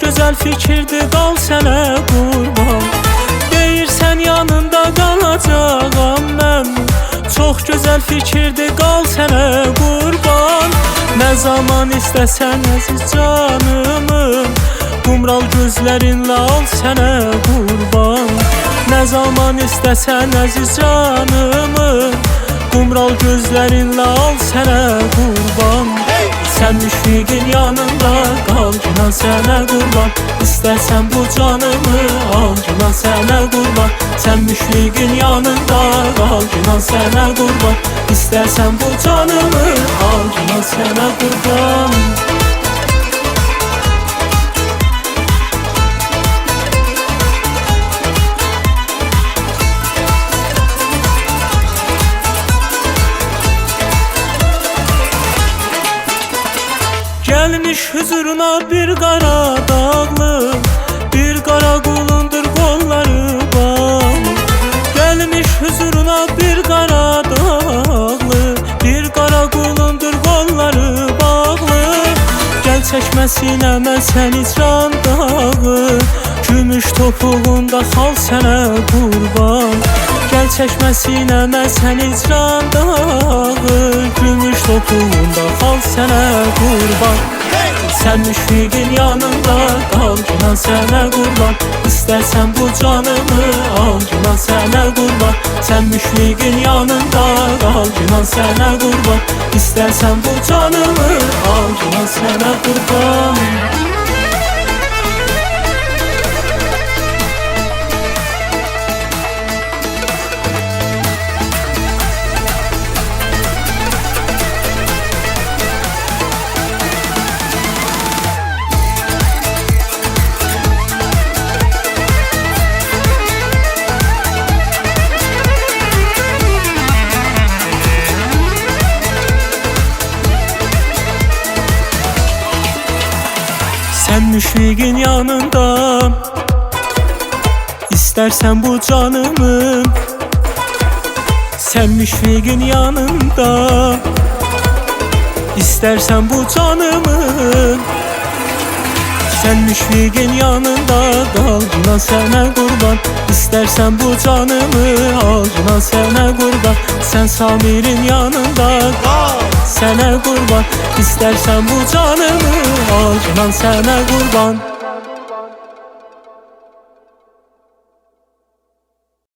güzel fikirdi, qal sənə qurban. Deyirsən yanında qalacağam mən. Çox gözəl fikirdi, qal sənə qurban. Nə zaman istəsən əziz canımı, qumral gözlərinlə al sənə qurban. Nə zaman istəsən əziz canımı, qumral gözlərinlə al sənə qurban. Sən müşfiqin yanında qal, günan sənə qurban. İstəsən bu canımı al, günan sənə qurban. Sən müşfiqin yanında qal, günan sənə qurban. İstəsən bu canımı al, günan sənə qurban. Gelmiş huzuruna bir qara dağlı, bir qara qulundur qolları bağlı. Gelmiş huzuruna bir qara dağlı, bir qara qulundur qolları bağlı. Gel çəkmə sinəmə səni can dağı, gümüş topuğunda xal sənə qurban. Gel çəkmə sinəmə səni can dağı, gümüş topuğunda xal sənə qurban. Sən müşfiqin yanında qal, günan sənə qurban. İstəsən bu canımı al, günan sənə qurban. Sən müşfiqin yanında qal, günan sənə qurban. İstəsən bu canımı al, günan sənə qurban. Sen müşfiqin yanında, istersen bu canımı. Sen müşfiqin yanında, istersen bu canımı. Sen müşfiqin yanında qal, günan sənə qurban. İstersen bu canımı al, günan sənə qurban. Sen Samirin yanında qal, sənə qurban. İstersen bu canımı al, günan sənə qurban.